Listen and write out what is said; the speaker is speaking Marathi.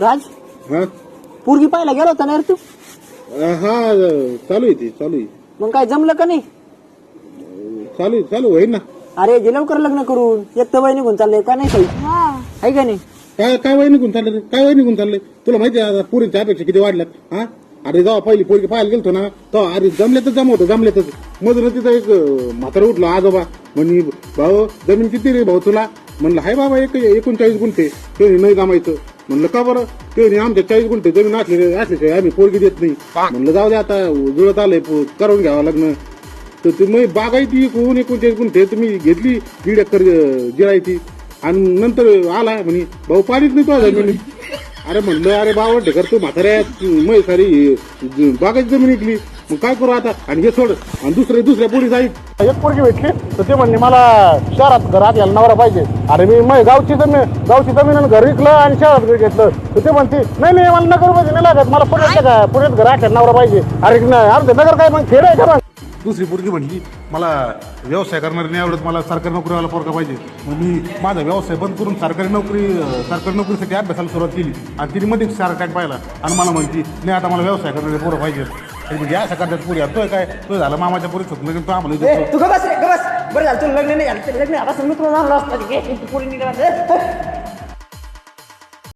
राज हा पोरगी पाहायला गेला होता ना रे तू? हा चालू आहे ती चालू आहे मग काय जमलं का नाही? चालू होईल ना. अरे जे लवकर लग्न करून एक तर वय निघून चाललंय का नाही काही आहे का नाही? काय काय वय निघून चाललंय काय वय निघून चाललंय तुला माहिती आहे आता पुरीच्या अपेक्षा किती वाढल्यात. हा अरे जेव्हा पहिली पोरगी पाहायला गेलतो ना तेव्हा अरे जमल्यातच मधून तिथं एक म्हातारा उठलो आजोबा म्हणे भाऊ जमीन किती रे भाऊ तुला. म्हणलं हाय बाबा 39 गुंठे. ते नाही जमायचं. म्हणलं का बरं. ते आमच्या 40 गुंठे जमीन असल्याशिवाय आम्ही पोरगी देत नाही. म्हणलं जाऊ दे आता जुळत आलंय करून घ्यावं लग्न. तर तुम्ही बागायती 39 गुंठे तुम्ही घेतली 1.5 एकर जिरायची आणि नंतर आला म्हणे भाऊ पाणीच नाही तो जमिनी. अरे म्हणलं अरे बाबा ढेकर तू म्हाताऱ्या मै सारी बागाची जमीन विकली मग काय करू आता. आणि हे सोड आणि दुसऱ्या पोरी जाईल एक पोरगी भेटली तर ते म्हणणे मला शहरात घर आपल्याला नवरा पाहिजे. अरे मी मग गावची जमीन आणि घर विकलं आणि शहरात घर घेतलं तर ते म्हणते नाही मला नगर मध्ये नाही लागत मला पुण्यात घर आपल्याला नवरा पाहिजे. अरे आमचं नगर काय मग खेळ आहे का. दुसरी पोरगी म्हणली मला व्यवसाय करणारी नाही आवडत मला सरकारी नोकरीवाला पोरगा पाहिजे. मग मी माझा व्यवसाय बंद करून सरकारी नोकरीसाठी अभ्यासाला सुरुवात केली आणि तिने मध्ये शार्क टँक पाहिला आणि मला म्हणती नाही आता मला व्यवसाय करणारे पोरं पाहिजे. म्हणजे अशा करतात पुरी तो काय तो झाला मामाच्या पोरी स्वप्न तो आम्हाला तू बस बरं झालं तुला लग्न नाही झालं लग्न आता समजा तुला